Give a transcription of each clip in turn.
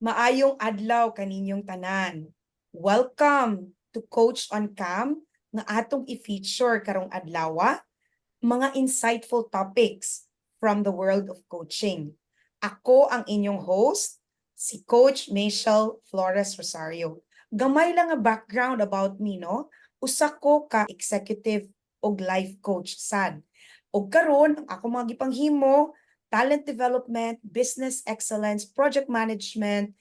Maayong adlaw kaninyong tanan. Welcome to Coach on Cam nga atong i-feature karong adlaw mga insightful topics from the world of coaching. Ako ang inyong host, si Coach Michelle Flores Rosario. Gamay lang nga background about me, no? Usa ko ka executive og life coach sad. Og karon ako mga gipanghimo talent development, business excellence, project management,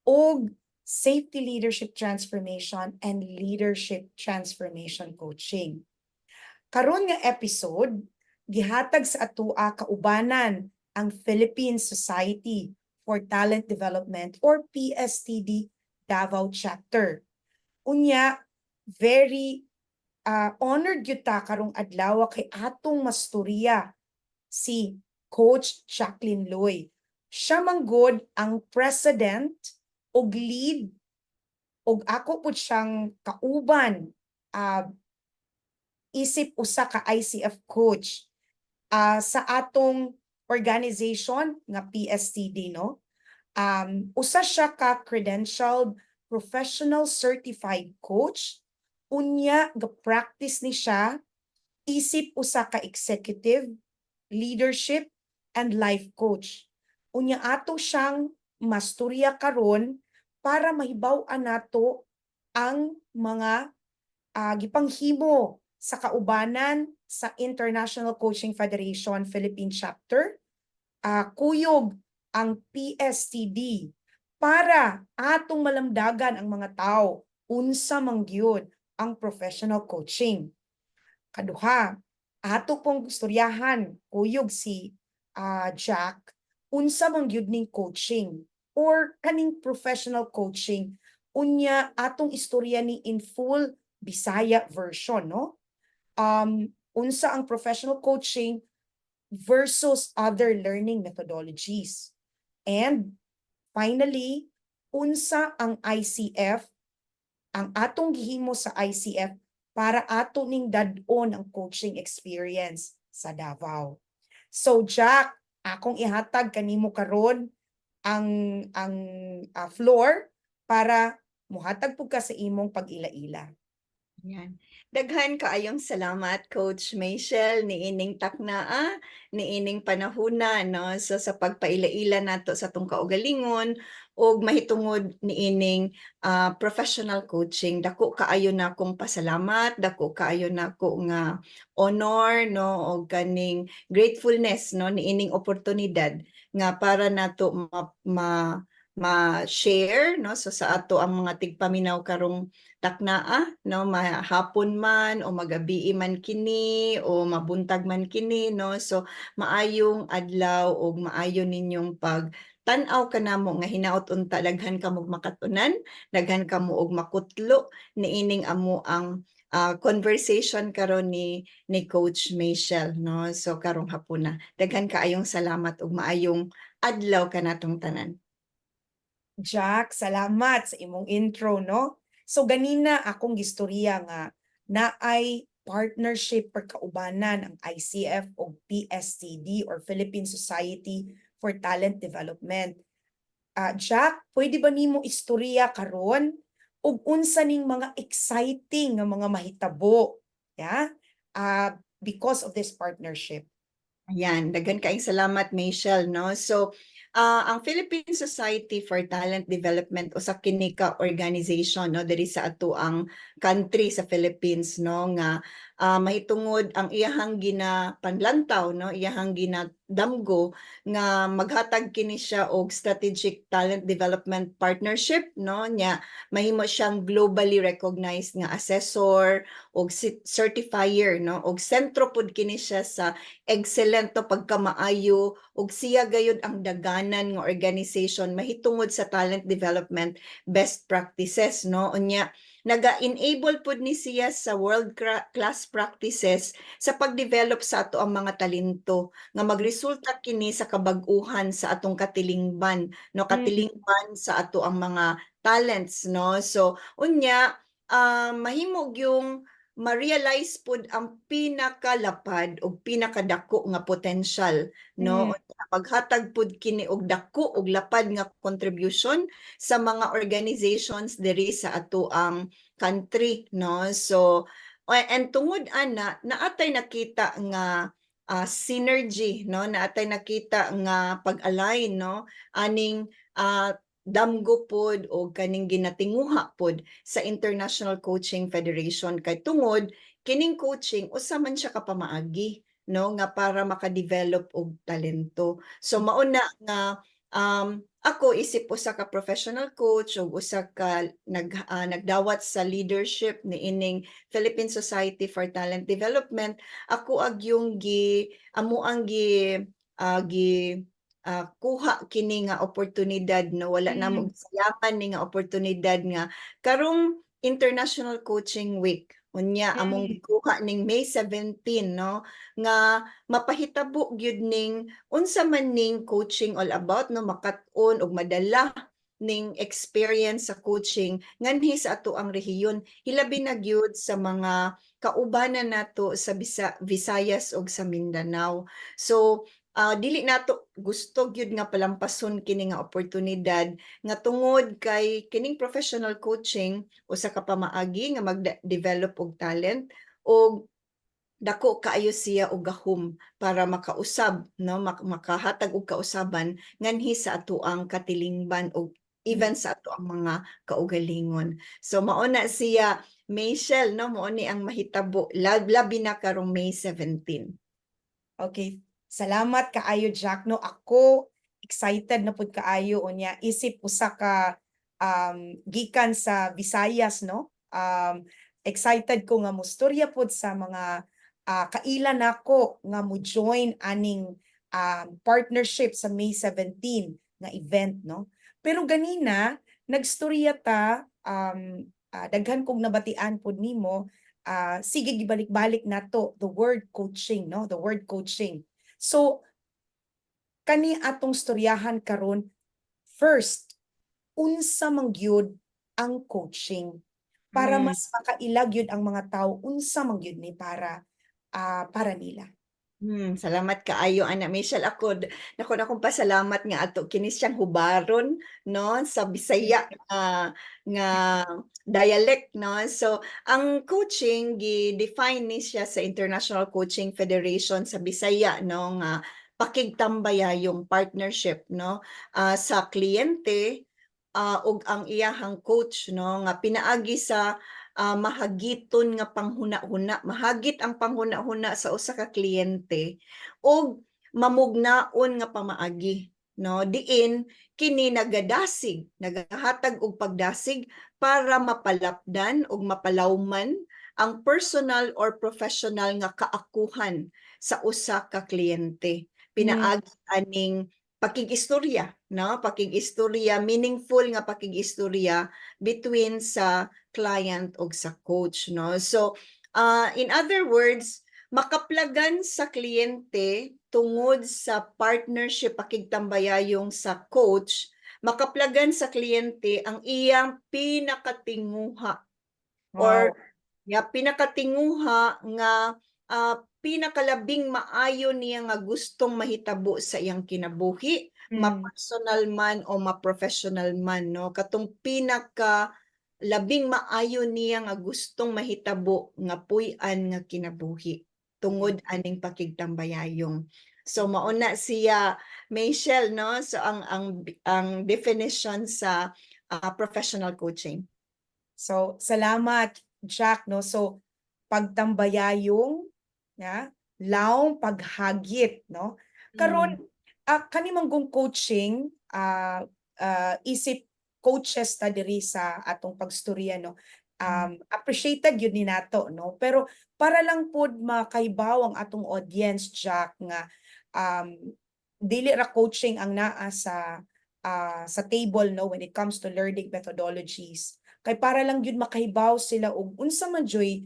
o safety leadership transformation and leadership transformation coaching. Karon nga episode, gihatag sa atoa kaubanan ang Philippine Society for Talent Development or PSTD Davao Chapter. Unya, very honored gyud ta karong adlaw kay atong masturya si Coach Jacqueline Loy. Siya manggod ang president og lead og ako pud siyang kauban isip usa ka ICF coach sa atong organization nga PSTD, no? Usa siya ka credentialed professional certified coach. Unya ga-practice ni siya isip usa ka executive leadership and life coach. Unya ato siyang masturya karon para mahibaw-an nato ang mga gipanghimo sa kaubanan sa International Coaching Federation Philippine Chapter, kuyog ang PSTD para atong malamdagan ang mga tao unsa man gyud ang professional coaching. Kaduha, ato pong istoryahan kuyog si Jack unsa man gyud ning coaching or kaning professional coaching. Unya atong istorya ni in full Bisaya version, no? Unsa ang professional coaching versus other learning methodologies. And finally, unsa ang ICF, ang atong gihimo sa ICF para ato ning dad-on ang coaching experience sa Davao. So Jack, akong ihatag kanimo karon ang floor para muhatag pud ka sa imong pag-ila-ila. Yan. Daghan kaayong salamat Coach Michelle niining taknaa, niining panahuna no so sa pagpailaila nato sa tong kaugalingon ug mahitungod niining professional coaching. Dako kaayo na akong pasalamat, dako kaayo na ako nga honor no og kaning gratefulness no niining oportunidad nga para nato ma-share no so sa ato ang mga tigpaminaw karong taknaa no mahapon man o magabi man kini o mabuntag man kini no so maayong adlaw o maayo ninyong pag tan-aw kanamo nga hinaot unta daghan kamo makatunan, daghan kamo og makutlo niining amo ang conversation karon ni Coach Michelle no so karong hapuna daghan kaayong salamat ug maayong adlaw kanatong tanan. Jack, salamat sa imong intro, no? So ganina akong gistorya nga naay partnership per kaubanan ang ICF o PSTD or Philippine Society for Talent Development. Jack, pwede ba nimo istorya karon ug unsa ning mga exciting nga mga mahitabo, yeah? Because of this partnership. Ayan, daghan kaayong salamat Michelle no. So ang Philippine Society for Talent Development usa kini ka organization no diri sa ato ang country sa Philippines no nga mahitungod ang iyahang ginapanlantaw no iyahang ginadamgo nga maghatag kini siya og strategic talent development partnership no nya mahimo siyang globally recognized nga assessor og certifier no og sentro pud kini siya sa excellent to pagkamaayo ug siya gayud ang daganan nga organization mahitungod sa talent development best practices no unya naga-enable pud ni siya sa world class practices sa pagdevelop sa ato ang mga talento nga magresulta kini sa kabag-uhan sa atong katilingban no katilingban sa ato ang mga talents no so unya mahimo yung ma-realize pud ang pinakalapad o pinakadako nga potential no maghatag pud kini og dako og lapad nga contribution sa mga organizations diri sa ato ang country, no? So and tungod ana naatay nakita nga synergy, no? Naatay nakita nga pag-align, no? Aning damgo pod o kaning ginatinguha pod sa International Coaching Federation kay tungod kining coaching usa man siya ka pamaagi, no, nga para maka-develop og talento. So mao na nga ako isip usa ka professional coach ug usa ka nagdawat sa leadership niining Philippine Society for Talent Development. Ako ag yung amo ang kuha kini nga oportunidad, no, wala na mo sayaman ni nga oportunidad nga karong International Coaching Week unya among gikuha ning May 17, no, nga mapahitabo gyud ning unsa man ning coaching all about, no, makat-on og madala ning experience sa coaching nganhi sa ato ang rehiyon, hilabi na gyud sa mga kaubanan nato sa Visayas ug sa Mindanao. So dili nato gusto gyud nga palampason kini nga oportunidad nga tungod kay kining professional coaching usa ka pamaagi nga mag-develop og talent og dako kaayo siya og gahom para makausab, no, makahatag og kausaban nganhi sa ato ang katilingban og even sa ato ang mga kaugalingon. So mao na siya Michelle, no, mao ni ang mahitabo labi na karong May 17. Okay. Salamat kaayo, Jack, no? Ako excited na pud kaayo unya isip usa ka gikan sa Visayas, no? Excited ko nga mustorya pud sa mga kailan nako nga mo join aning partnership sa May 17 nga event, no? Pero ganina nagstorya ta daghan kog nabatian pud nimo. Sige gibalik-balik nato the word coaching, no? The word coaching. So kani atong storyahan karon, first unsa man gyud ang coaching para mas makailag gyud ang mga tawo unsa man gyud ni para nila. Salamat kaayo ana Michelle. Ako akong pasalamat nga ato kini siyang hubaron, no, sa Bisaya nga dialect, no. So ang coaching gi-define ni siya sa International Coaching Federation sa Bisaya, no, nga pakigtambayayong partnership, no, sa kliyente ug ang iyahang coach, no, nga pinaagi sa mahagiton nga panghuna-huna, mahagit ang panghuna-huna sa usa ka kliyente ug mamugnaon nga pamaagi, no, diin kini nagahatag og pagdasig para mapalapdan ug mapalawman ang personal or professional nga kaakuhan sa usa ka kliyente. Pinaagi aning pakig-istorya, no, pakig-istorya, meaningful nga pakig-istorya between sa client o sa coach, no. So in other words, makaplagan sa kliyente tungod sa partnership pakigtambayayong sa coach, makaplagan sa kliyente ang iyang pinakatinguha or pinakatinguha nga pinakalabing maayo niya nga gustong mahitabo sa iyang kinabuhi, ma-personal man o ma-professional man, no, katong pinaka labing maayo niya nga gustong mahitabo nga puy-an nga kinabuhi tungod aning pakigtambayayong. So mao na siya Michelle, no. So ang definition sa professional coaching. So salamat, Jack, no. So pagtambayayong lawong paghagit, no. Karon kani manggong coaching isip coaches ta diri sa atong pagstorya, no. Appreciated yun ni nato, no, pero para lang pud makaibaw ang atong audience, Jack, nga dili ra coaching ang naa sa table, no, when it comes to learning methodologies, kay para lang gyud makahibaw sila og unsa man joy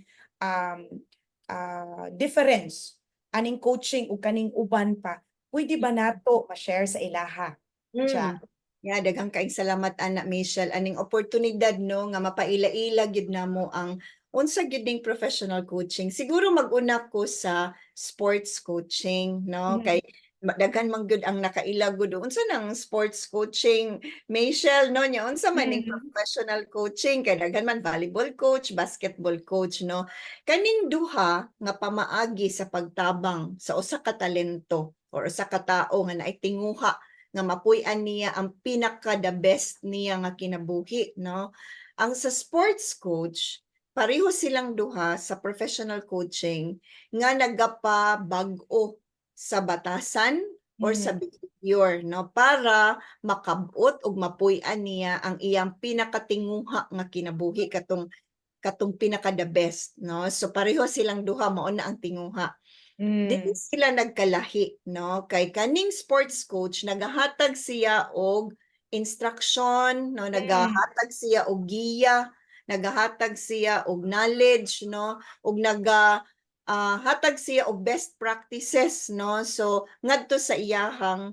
difference aning coaching ug kaning uban pa, pwede ba nato ma-share sa ilaha, Jack? Daghang kaayong salamat ana Michelle, aning oportunidad, no, nga mapaila-ila gyud namo ang unsa gyud ning professional coaching. Siguro mag-una ko sa sports coaching, no, kay daghan man gyud ang nakailag gud unsa nang sports coaching, Michelle, no, nya unsa man ning Mm. professional coaching kay daghan man volleyball coach, basketball coach, no. Kaning duha nga pamaagi sa pagtabang sa usa ka talento or usa ka tawo nga naay tinguha nga mapuy-an niya ang pinaka the best niya nga kinabuhi, no. Ang sa sports coach, pareho silang duha sa professional coaching nga nagapabag-o sa batasan or sa Mm. behavior, no, para makabot ug mapuy-an niya ang iyang pinakatinguha nga kinabuhi katong pinaka the best, no. So pareho silang duha mao na ang tinguha. Dili Mm. sila nagkalahi, no, kay kaning sports coach nagahatag siya og instruction, no, Mm. nagahatag siya og giya, nagahatag siya og knowledge, no, ug hatag siya og best practices, no, so ngadto sa iyahang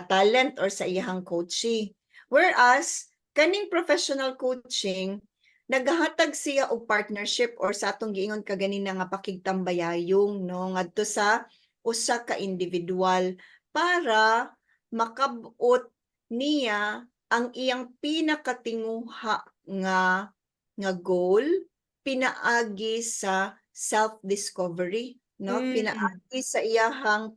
talent or sa iyahang coachee. Whereas kaning professional coaching nagahatag siya og partnership or sa atong giingon kaganina nga pakigtambayayong, no, ngadto sa usa ka individual para makabot niya ang iyang pinakatinguha nga goal pinaagi sa self-discovery, no, Mm. pinaagi sa iyahang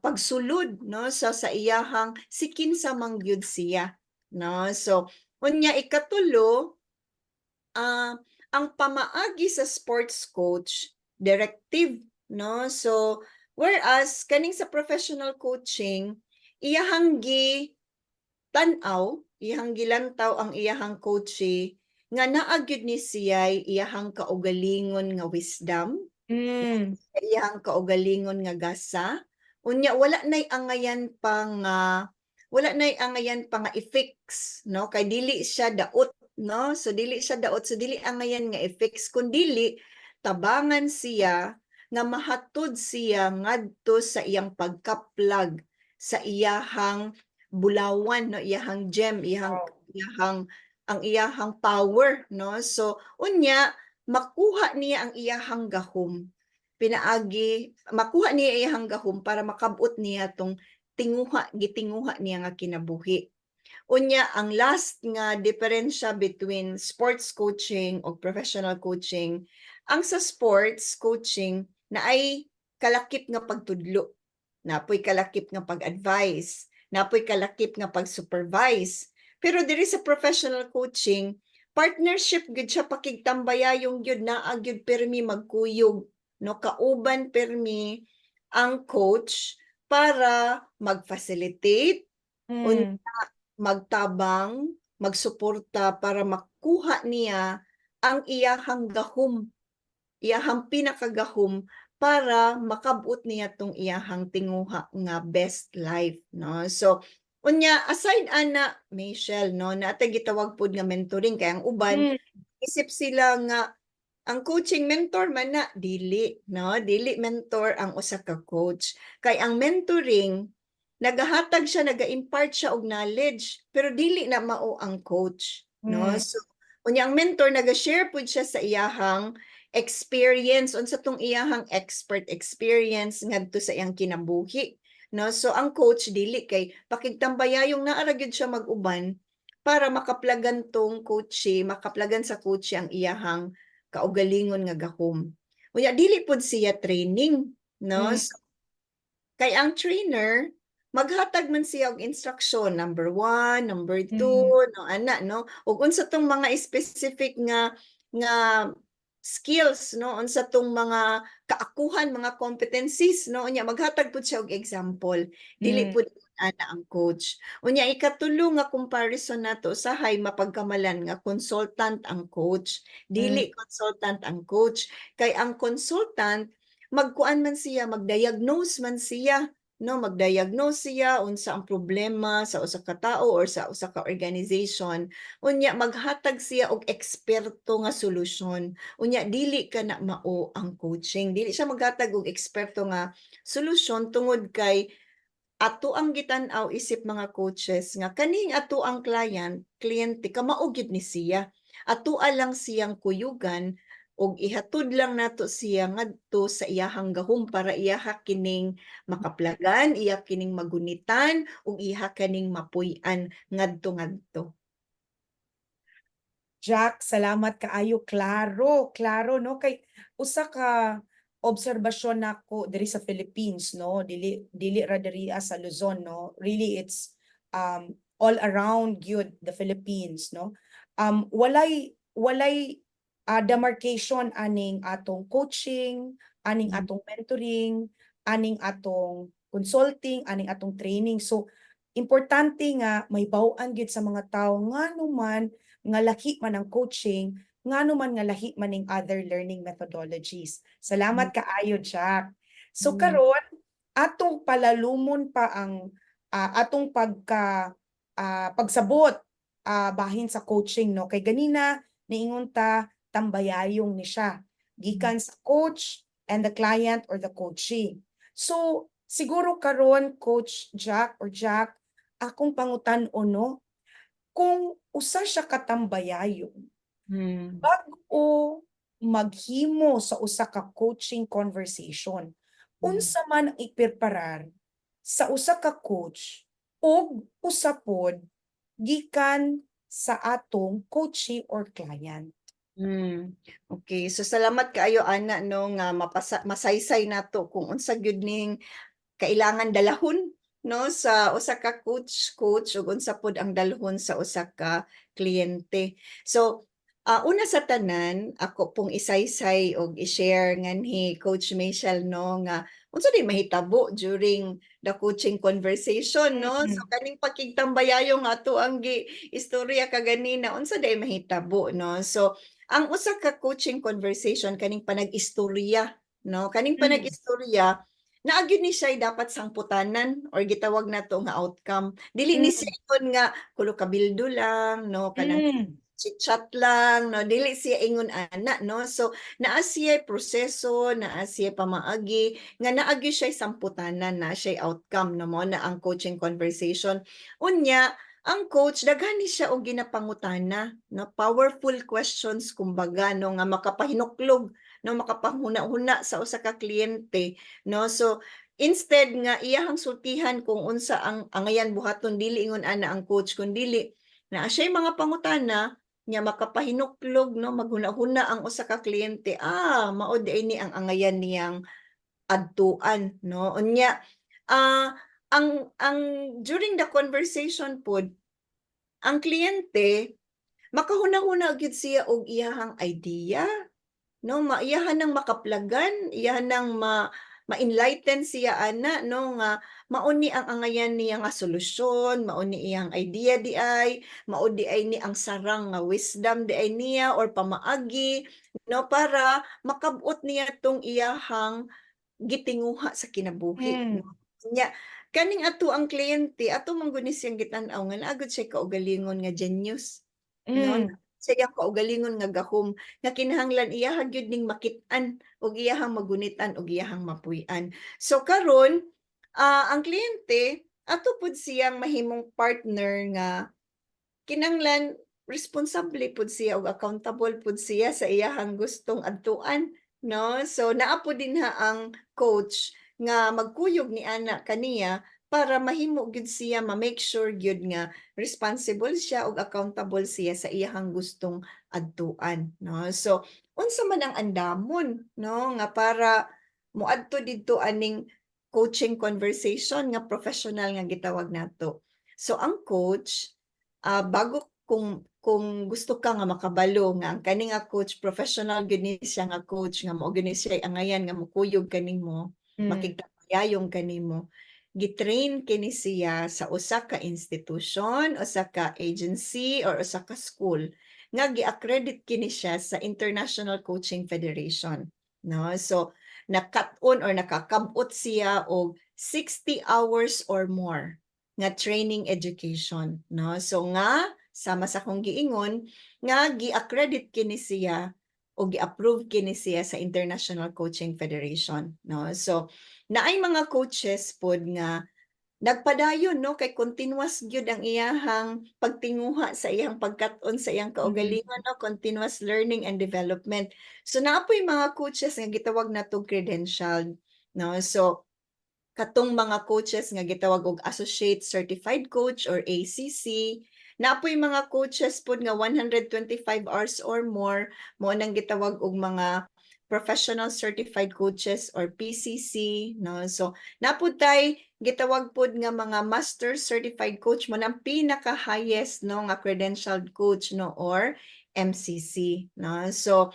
pagsulod, no, sa iyahang si kinsa man gyud siya, no. So unya ikatulo, ang pamaagi sa sports coach directive, no. So whereas kaning sa professional coaching iyahang tan-aw, iyahang gilantaw ang iyahang coachee nga naa gyud ni siya'y iyahang kaugalingon nga wisdom, Mm. iyahang kaugalingon nga gasa, unya wala nay angayan pa nga i-fix, no, kay dili siya daot, no, so dili siya daot, so dili angayan nga i-fix kun dili tabangan siya nga mahatod siya ngadto sa iyang pagkaplag sa iyahang bulawan, no, iyahang gem, iyahang ang iyahang power, no. So unya makuha niya ang iyahang gahom pinaagi makuha niya iyahang gahom para makabot niya tong gitinguha niya nga kinabuhi. Unya ang last nga diferensya between sports coaching o professional coaching, ang sa sports coaching naay kalakip nga pagtudlo, napoy kalakip nga pag-advise, napoy kalakip nga pag-supervise. Pero diri sa professional coaching, partnership gyud siya pakigtambayayong gyud naa gyud pirmi magkuyog, no, kauban pirmi ang coach para mag-facilitate, Mm. magtabang, magsuporta para makuha niya ang iyahang gahom, iyahang pinakagahom para makabot niya tong iyahang tinguha nga best life, no. So unya aside ana Michelle, no, natay gitawag pod nga mentoring kay ang uban Mm. isip sila nga ang coaching mentor man na dili, no, dili mentor ang usa ka coach kay ang mentoring nagahatag siya, naga-impart siya og knowledge pero dili na mao ang coach, no. Mm. So unya ang mentor naga-share pud siya sa iyahang experience unsa tong iyahang expert experience ngadto sa iyang kinabuhi, no. So ang coach dili kay pakigtambayayong naa ra gyud siya mag-uban para makaplagan tong coachee, makaplagan sa coachee ang iyahang kaugalingon nga gahom. Unya dili pud siya training, no. Mm. So, kay ang trainer maghatag man siya og instruction number 1, number 2, Mm. no, ana, no, ug unsa tong mga specific nga skills, no, unsa tong mga kaakuhan, mga competencies, no, unya maghatag pud siya og example, dili Mm. pud ana ang coach. Unya ikatulo nga comparison nato usahay mapagkamalan nga consultant ang coach, Mm. dili consultant ang coach, kay ang consultant magkuan man siya, mag-diagnose man siya, no, mag-diagnose siya unsa ang problema sa usa ka tawo or sa usa ka organization. Unya maghatag siya og eksperto nga solusyon. Unya dili ka na mao ang coaching. Dili siya maghatag og eksperto nga solusyon tungod kay ato ang gitan-aw isip mga coaches nga kaning ato ang kliyente kamao gyud ni siya. Atoa lang siyang kuyugan og ihatod lang nato siya ngadto sa iyahang gahom para iyaha kining makaplagan, iya kining magunitan ug iha kining mapuy-an ngadto. Jack, salamat kaayo. Klaro, klaro no kay usa ka obserbasyon nako diri sa Philippines no, dili ra diri sa Luzon no. Really it's all around gyud the Philippines no. Walay demarcation aning atong coaching, aning Mm. atong mentoring, aning atong consulting, aning atong training. So importante nga may baw-an gyud sa mga tawo ngano man nga lahi man ang coaching, ngano man nga lahi man ning other learning methodologies. Salamat kaayo, Jack. So Mm. karon atong palalumon pa ang atong pagsabot bahin sa coaching no kay ganina niingon ta tambayayong ni siya gikan sa coach and the client or the coachee. So siguro karon Coach Jack or Jack akong pangutan-on no kung usa siya katambayayon Mm. bag-o maghimo sa usa ka coaching conversation, Mm. unsa man ang ipreparar sa usa ka coach ug usa pod gikan sa atong coachee or client. Mm. Okay, so salamat kaayo ana no nga masaysay nato kung unsa gyud ning kailangan dalahon no sa usa ka coach ug unsa pod ang dalhon sa usa ka kliyente. So una sa tanan ako pong isaysay og i-share nganhi Coach Michelle no nga unsa din mahitabo during the coaching conversation no. So Mm. kaning pakigtambayayo nga ato ang istorya kaganina unsa day mahitabo no. So ang usa ka coaching conversation kaning panag-istorya no, kaning Mm. panag-istorya naagyo ni siya dapat sangputanan or gitawag nato nga outcome. Dili ni siya Mm. ingon nga kulo ka bildo lang no, kanang Mm. chit-chat lang no, dili siya ingon ana no. So naa siya proseso, naa siya pamaagi nga naagyo siya samputanan na siya outcome no mo na ang coaching conversation. Unya ang coach daghan ni siya og ginapangutana no, powerful questions kumbaga no nga makapahinuklog no, makapahuna-huna sa usa ka kliyente no. So instead nga iyahang sultihan kung unsa ang angayan buhaton dili ingon ana ang coach kun dili naa siya mga pangutana nga makapahinuklog no, maghuna-huna ang usa ka kliyente mao di ni ang angayan niyang adtuan no. Unya ang during the conversation pod ang kliyente makahuna-huna gyud siya og iyahang idea no, iyahan nang makaplagan, iyahan nang ma-enlighten siya ana no nga mao ni ang angayan niya nga solusyon, mao ni iyang idea di ay, mao di ay ni ang sarang nga wisdom di ay niya or pamaagi no para makabot niya tong iyahang gitinguha sa kinabuhi no. Mm. Nya kaning ato ang kliyente ato man gud ni siyang gitan-aw nga naagud siya kaugalingon nga genius no, Mm. siya kaugalingon nga gahom nga kinahanglan iyaha gyud ning makit-an ug iyahang magunitan ug iyahang mapuy-an. So karon ang kliyente ato pud siyang mahimong partner nga kinahanglan responsable pud siya ug accountable pud siya sa iyahang gustong adtuan no. So naa pud dinha ang coach nga magkuyog ni ana kaniya para mahimo gyud siya ma-make sure gyud nga responsible siya ug accountable siya sa iyahang gustong adtuan no. So unsa man ang andamon no nga para moadto didto aning coaching conversation nga professional nga gitawag nato. So ang coach bago kung gusto ka nga makabalo nga ang kani nga coach professional gyud ni siya nga coach nga mao gyud ni siya angayan nga mukuyog kanimo, Mm. makigpayayong kanimo. Gitrain kini siya sa usa ka institution, usa ka agency or usa ka school nga gi-accredit kini siya sa International Coaching Federation no. So nakat-on or nakakabot siya og 60 hours or more nga training education no. So nga sama sa kong giingon nga gi-accredit kini siya o gi-approve kini siya sa International Coaching Federation no. So naay mga coaches pod nga nagpadayon no kay continuous gyud ang iyahang pagtinguha sa iyang pagkat-on sa iyang kaugalingon no, continuous learning and development. So naapoy mga coaches nga gitawag natong credentialed no. So katong mga coaches nga gitawag og Associate Certified Coach or ACC, naapoy mga coaches pod nga 125 hours or more, mo nang gitawag og mga Professional Certified Coaches or PCC no. So napud tay gitawag pod nga mga Master Certified Coach, mo nang pinaka highest no nga credentialed coach no or MCC no. So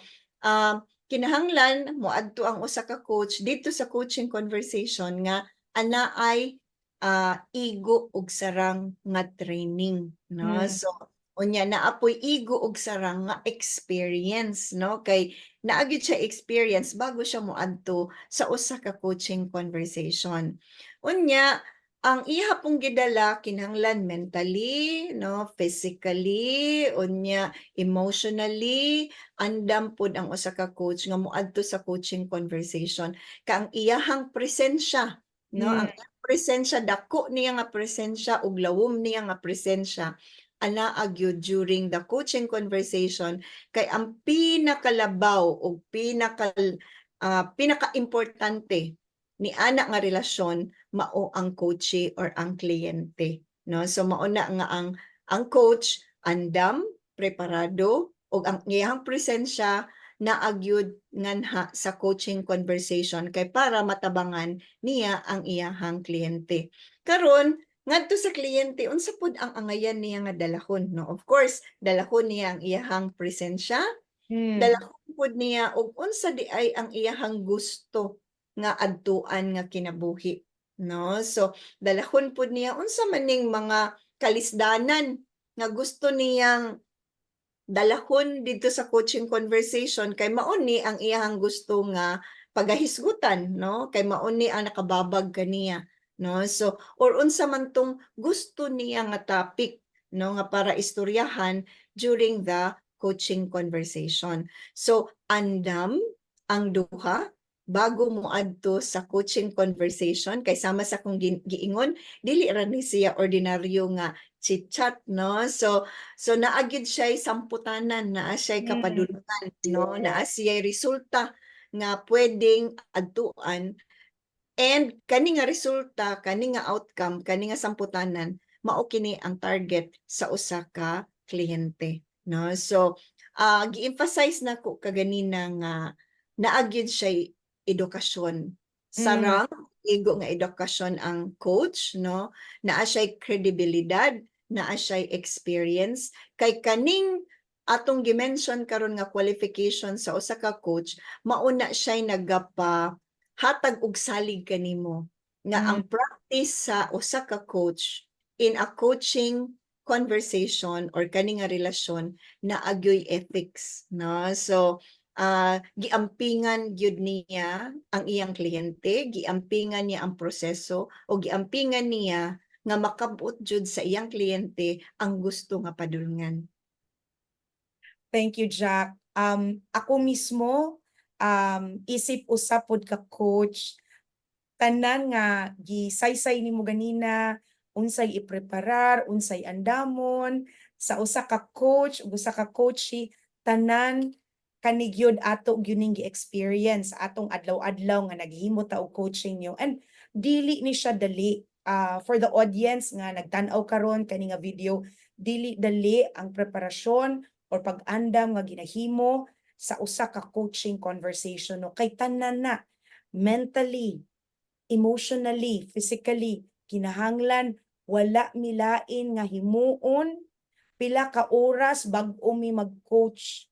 kinahanglan moadto ang usa ka coach dito sa coaching conversation nga ana ay igo ug sarang nga training no. Mm. So unya naapoy igo ug sarang nga experience no, kay naa gyud siya experience bago siya moadto sa usa ka coaching conversation. Unya ang iya pong gidala kinahanglan mentally no, physically, unya emotionally, andam pod ang usa ka coach nga moadto sa coaching conversation. Ka ang iyahang presensya no, ang iyang presensya, dako niya nga presensya ug lawom niya nga presensya anaa gyud during the coaching conversation, kay ang pinakalabaw ug pinaka-importante ni ana nga relasyon mao ang coachee or ang kliyente no. So mao na nga ang coach andam, preparado ug ang iyang presensya naa gyud nganha sa coaching conversation kay para matabangan niya ang iyahang kliyente. Karon ngadto sa kliyente unsa pud ang angayan niya nga dalahon no. Of course dalahon niya ang iyahang presensya, dalahon pud niya og unsa di ay ang iyahang gusto nga adtuan nga kinabuhi no. So dalahon pud niya unsa maning mga kalisdanan nga gusto niyang dalahon dito sa coaching conversation, kay mao ni ang iyahang gusto nga pagahisgutan no, kay mao ni ang nakababag kaniya no. So or unsa man tong gusto niya nga topic no nga para istoryahan during the coaching conversation. So andam ang duha bago moadto sa coaching conversation, kay sama sa kong giingon dili ra ni siya ordinaryo nga chit-chat no. So naa gyud siya samputanan, naa siya kapadulungan no, naa siya resulta nga pwedeng adtuan, and kani nga resulta, kani nga outcome, kani nga samputanan mao kini ang target sa usa ka kliyente no. So gi-emphasize nako kaganina nga naa gyud siya edukasyon, sarang igo nga edukasyon ang coach no, naa siya kredibilidad, naa siya experience, kay kaning atong gimension karon nga qualification sa usa ka coach mauna siya nagapa hatag og salig kanimo nga ang practice sa usa ka coach in a coaching conversation or kani nga relasyon naa gyoy ethics no. So giampingan gyud niya ang iyang kliyente, giampingan niya ang proseso o giampingan niya nga makabot jud sa iyang kliyente ang gusto nga padulngan. Thank you, Jack. Ako mismo, isip usap pod ka coach, tanan nga gisaysay nimo ganina, unsay ipreparar, unsay andamon sa usa ka coach ug usa ka coachee, tanan kani gyud ato gyuning gi-experience atong adlaw-adlaw nga naghimo ta og coaching niyo, and dili ni siya dali. For the audience nga nagtan-aw karon kani nga video, dili dali ang preparasyon or pag-andam nga ginahimo sa usa ka coaching conversation no, kay tanan na mentally, emotionally, physically kinahanglan wala milain nga himuon pila ka oras bag-o mi mag-coach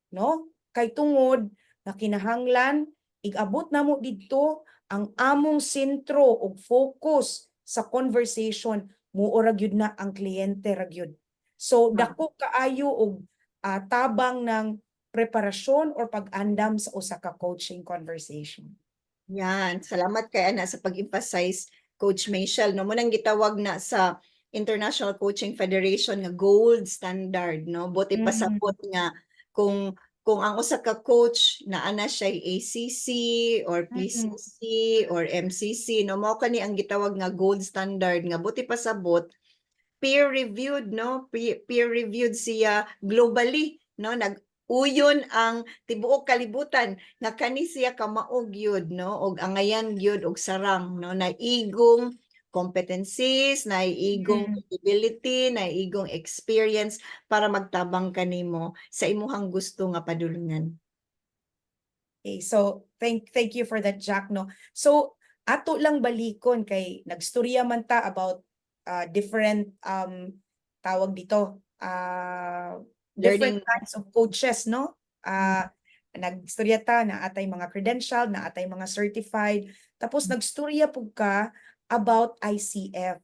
no, kay tungod nga kinahanglan ig-abot namo didto ang among sentro ug focus sa conversation muo ra gyud na ang kliyente ra gyud. So dako kaayo og tabang ng preparasyon or pag-andam sa usa ka coaching conversation. Yan, salamat kay ana sa pag-emphasize Coach Michelle no, mo nang gitawag na sa International Coaching Federation nga gold standard no, buti pasabot nga kung kung ang usa ka coach naa na siya ACC or Mm. PCC or MCC, no, mao kani ang gitawag nga gold standard nga buti pasabot peer reviewed, no, peer reviewed siya globally, no, nag-uyon ang tibuok kalibutan nga kani siya kamaog yun, no, og angayan yun og sarang, no, naigong competencies, naigong Mm. capability, naigong experience para magtabang kanimo sa imuhang gusto nga padulungan. Okay, so thank you for that, Jack, no. So ato lang balikon kay nagstorya man ta about different tawag dito different Learning. kinds of coaches, no. Nagstorya ta na atay mga credentialed, na atay mga certified, tapos nagstorya pug ka about ICF.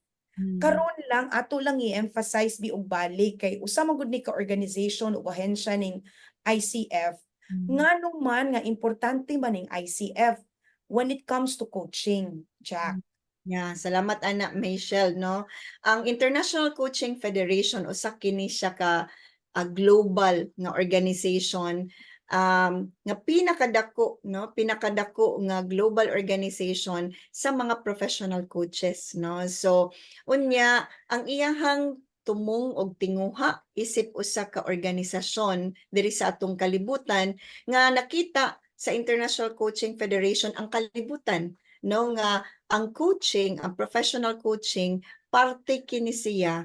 Karon lang ato lang i-emphasize og balik kay usa man gud ni ka organization o ahensya ning ICF. Ngano man nga importante man ning ICF when it comes to coaching, Jack. Yeah, salamat ana Michelle, no. Ang International Coaching Federation usa kini siya ka global nga organization nga pinakadako, no, pinakadako nga global organization sa mga professional coaches, no. So unya ang iyahang tumong og tinguha isip usa ka organisasyon diri sa atong kalibutan nga nakita sa International Coaching Federation ang kalibutan, no, nga ang coaching, ang professional coaching, parte kini siya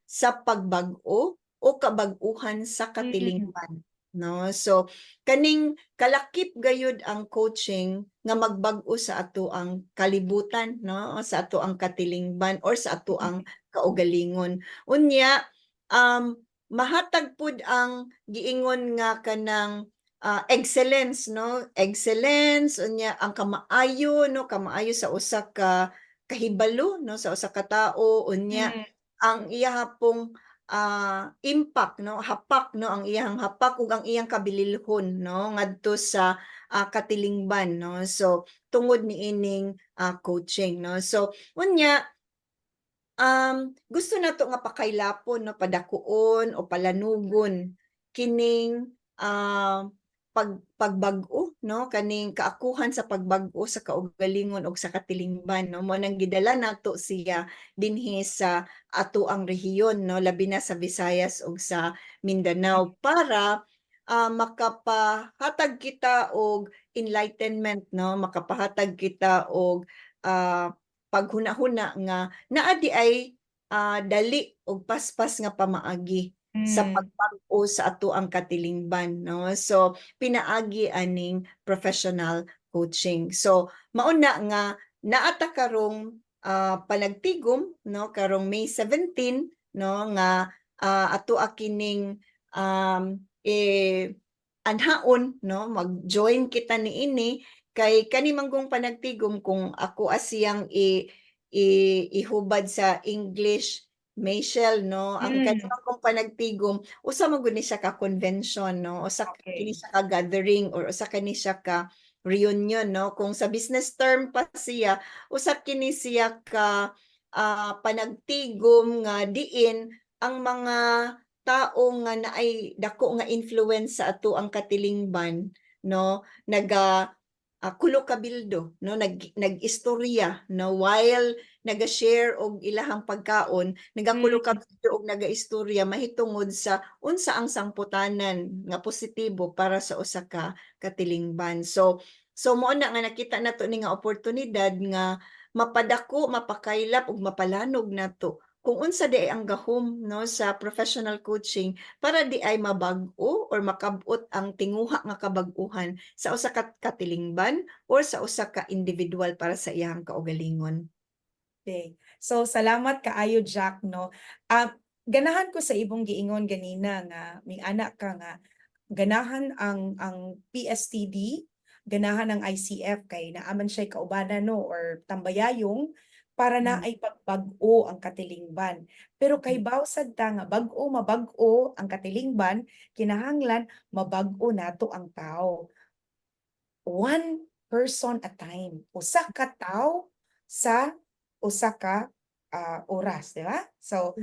sa pagbag-o o kabag-uhan sa katilingban, no? So kaning kalakip gayud ang coaching nga magbag-o sa ato ang kalibutan, no? Sa ato ang katilingban or sa ato ang kaugalingon. Unya mahatag pud ang giingon nga kanang excellence, no, excellence unya ang kamaayo, no, kamaayo sa usa ka kahibalo, no, sa usa ka tawo unya ang iya pong impact, no, hapak, no, ang iyang hapak ug ang iyang kabililhon, no, ngadto sa katilingban, no. So tungod niining coaching, no. So unya gusto nato nga pakaylapon, no, padakuon o palanugon kining pagbag-o, no, kaning kaakuhan sa pagbag-o sa kaugalingon ug sa katilingban, no, mo nang gidala nato siya dinhi sa ato ang rehiyon, no, labi na sa Visayas ug sa Mindanao para makapahatag kita og enlightenment, no, makapahatag kita og paghuna-huna nga naa di ay dali og paspas nga pamaagi sa pagbag-o sa ato ang katilingban, no. So pinaagi aning professional coaching. So mao na nga naata karong panagtigom, no, karong May 17, no, nga ato kining anhaon, no, mag-join kita niini kay kani manggong panagtigom kung ako asiyang ihubad sa English, Michelle, no, ang kani manggong panagtigom usa man gud ni siya ka convention, no, usa kini Okay. siya ka gathering or usa kini siya ka reunion, no. Kung sa business term pa siya usa kini siya ka panagtigom nga diin ang mga tao nga naay dako nga influence sa ato ang katilingban, no, kulo kabildo, no, nag-istorya, no, while naga-share og ilahang pagkaon nagakulo kabildo og naga-istorya mahitungod sa unsa ang sangputanan nga positibo para sa usa ka katilingban. So mao na nga nakita nato ni nga oportunidad nga mapadako, mapakaylap ug mapalanog nato kung unsa di ay ang gahom, no, sa professional coaching para di ay mabag-o or makabot ang tinguha nga kabag-uhan sa usa ka katilingban or sa usa ka individual para sa iyang kaugalingon. Okay. So salamat kaayo, Jack, no. Ganahan ko sa ibong giingon ganina nga may anak ka nga ganahan ang PSTD, ganahan ang ICF kay naaman siya kaubanan, no, or tambayayong para na ay pagbag-o ang katilingban. Pero kay bawsad ta nga bag-o mabag-o ang katilingban, kinahanglan mabag-o nato ang tao. One person at time. Usa ka tawo sa usa ka oras, di ba? So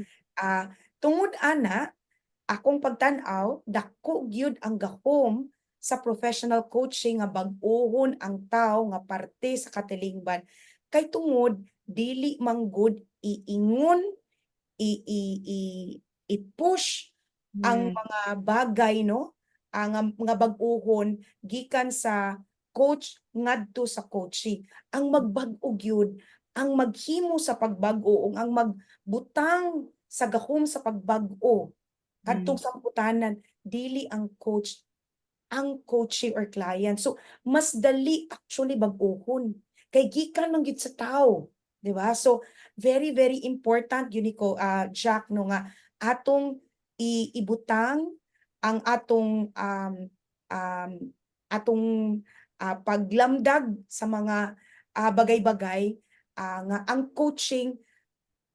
tungod ana akong pagtan-aw dako gyud ang gahom sa professional coaching nga bag-ohon ang tao nga parte sa katilingban kay tungod dili manggod iingon i-push ang Mm. mga bagay no ang mga bag-ohon gikan sa coach ngadto sa coachee. Ang magbag-o gyud, ang maghimo sa pagbag-o ug ang magbutang sa gahom sa pagbag-o kadtong Mm. samputanan dili ang coach, ang coachee or client. So mas dali actually bag-ohon kay gikan man gyud sa tao, di ba? So very very important yun ko Jack no nga atong ibutang ang atong um, atong paglamdag sa mga bagay-bagay nga ang coaching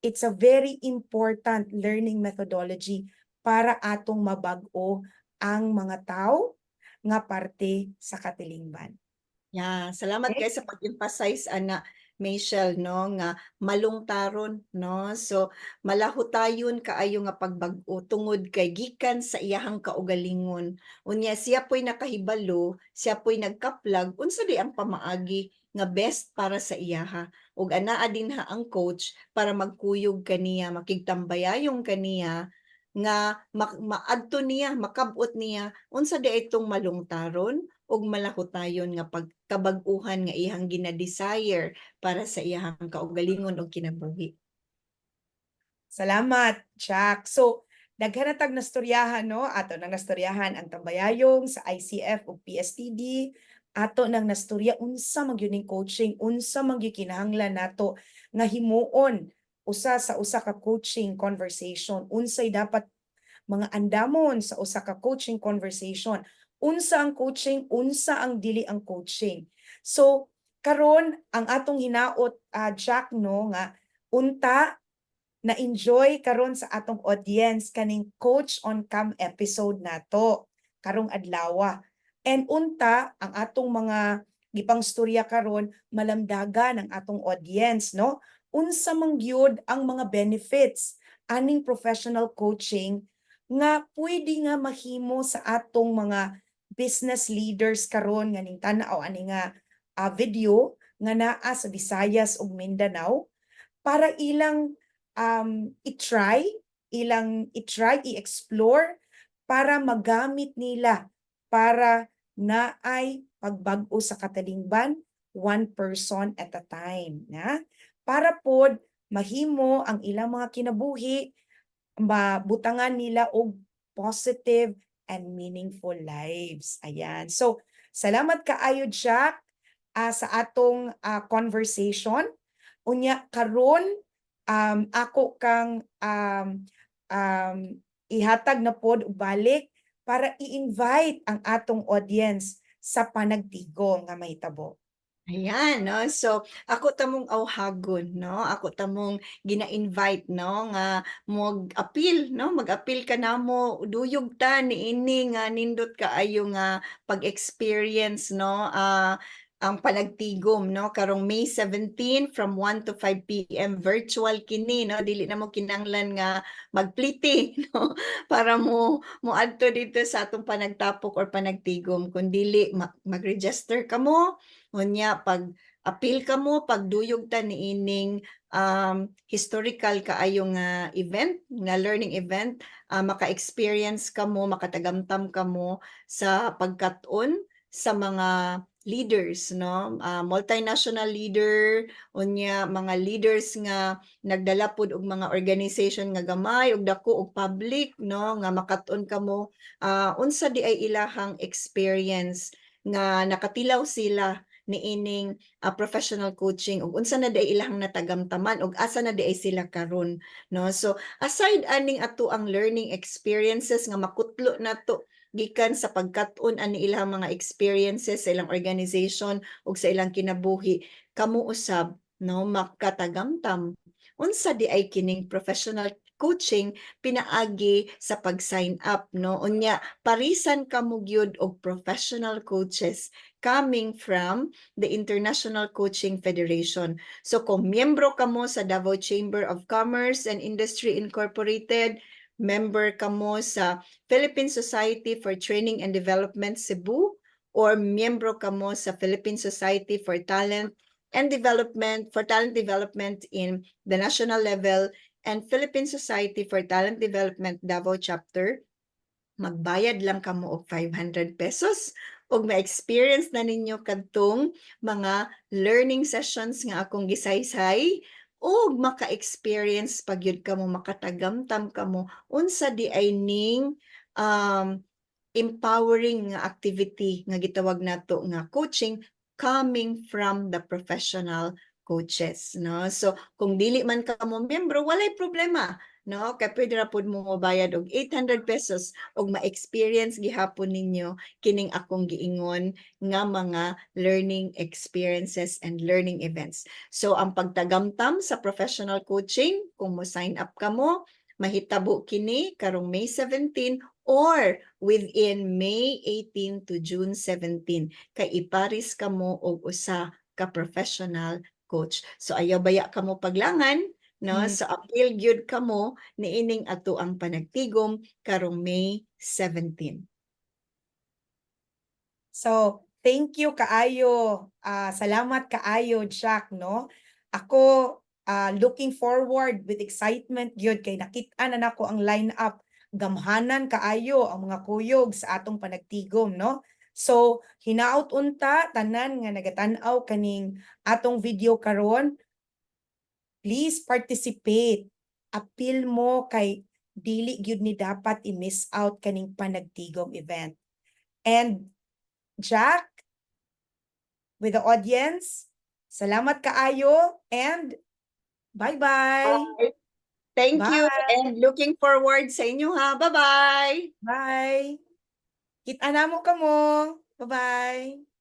it's a very important learning methodology para atong mabag-o ang mga tao nga parte sa katilingban. Yeah, salamat Okay? kayo sa pag-emphasize ana Michelle no nga malungtaron no. So malahutayon kaayo nga pagbag-o tungod kay gikan sa iyahang kaugalingon. Unya siya po'y nakahibalo, siya po'y nagkaplag unsa di ang pamaagi nga best para sa iyaha. Ug anaa dinha ang coach para magkuyog kaniya, makigtambayayong kaniya nga maadto niya, makabot niya unsa di itong malungtaron ug malahutayon nga pagkabag-uhan nga iyang gina-desire para sa iyang kaugalingon ug kinabuhi. Salamat, Jack. So, naghanatag na storyahan, no? Ato nang nastoryahan ang tambayayong sa ICF o PSTD. Ato nang nastorya unsa magyuning coaching, unsa kinahanglan nato nga himuon usa sa usa ka coaching conversation, unsay dapat mga andamon sa usa ka coaching conversation, unsa ang coaching, unsa ang dili ang coaching. So, karon ang atong hinaot Jack no nga unta na-enjoy karon sa atong audience kaning Coach on Cam episode nato karong adlaw. And unta ang atong mga gipang storya karon malamdagan ang atong audience no. Unsa man gyud ang mga benefits aning professional coaching nga pwede nga mahimo sa atong mga business leaders karon nga ning tan-aw ani nga video nga naa sa Visayas ug Mindanao para ilang i-explore para magamit nila para naay pagbag-o sa katalingban one person at a time na para pod mahimo ang ilang mga kinabuhi mabutangan nila og positive and meaningful lives. Ayan. So, salamat kaayo Jack sa atong conversation. Unya karon ako kang ihatag na pod balik para i-invite ang atong audience sa panagtigom nga mahitabo. Ayan 'no. So, ako tamong awhagon 'no, ako tamong gina-invite 'no, nga mag-apil 'no, mag-apil ka namo, duyog ta niini nga nindot kaayo nga pag-experience 'no, ang panagtigom 'no, karong May 17 from 1 to 5 PM virtual kini 'no, dili na mo kinahanglan nga magpliti 'no, para moadto dito sa atong panagtapok or panagtigom kundili mag-register kamo. Unya pag-apil kamo, pagduyog ta niining historical kaayo nga event, nga learning event, maka-experience kamo, makatagamtam kamo sa pagkat-on sa mga leaders no, multinational leader, unya mga leaders nga nagdala pud og mga organization nga gamay ug dako og public no, nga makat-on kamo unsa di ay ilahang experience nga nakatilaw sila niining professional coaching ug unsa na day ilang natagamtaman ug asa na day sila karon no. So aside aning ato ang learning experiences nga makutlo nato gikan sa pagkat-on ani ilang mga experiences sa ilang organization ug sa ilang kinabuhi, kamo usab no makatagamtam unsa di ay kining professional coaching pinaagi sa pag-sign up no. Unya parisan kamo gyud og professional coaches coming from the International Coaching Federation. So kung miyembro kamo sa Davao Chamber of Commerce and Industry Incorporated, member kamo sa Philippine Society for Training and Development Cebu, or miyembro ka mo sa Philippine Society for Talent Development in the national level and Philippine Society for Talent Development Davao Chapter, magbayad lang kamo og 500 pesos ug ma-experience na ninyo kadtong mga learning sessions nga akong gisaysay ug maka-experience pagyud kamo, makatagamtam kamo unsa di ay ning empowering nga activity nga gitawag nato nga coaching coming from the professional coaches, no? So kung dili man ka mo miyembro, walay problema, no? Kay pwede ra pud mo mobayad og 800 pesos og ma-experience gihapon ninyo kining akong giingon nga mga learning experiences and learning events. So ang pagtagamtam sa professional coaching, kung mo sign up ka mo, mahitabo kini karong May 17 or within May 18 to June 17 kay iparis ka mo og usa ka professional coach. So ayaw baya ka mo paglangan, no? So appeal gyud ka mo niining ato ang panagtigom karong May 17. So, thank you kaayo. Salamat kaayo, Jack, no? Ako, looking forward with excitement gyud kay nakita na nako ang lineup. Gamhanan kaayo ang mga kuyog sa atong panagtigom, no? So, hinaut unta tanan nga nagatan-aw kaning atong video karon. Please participate. Appeal mo kay dili gyud ni dapat i-miss out kaning panagtigom event. And Jack, with the audience, salamat kaayo and bye-bye. Thank you Bye. and looking forward sa inyo ha. Bye-bye. Bye. Kita na mo kamo. Bye-bye.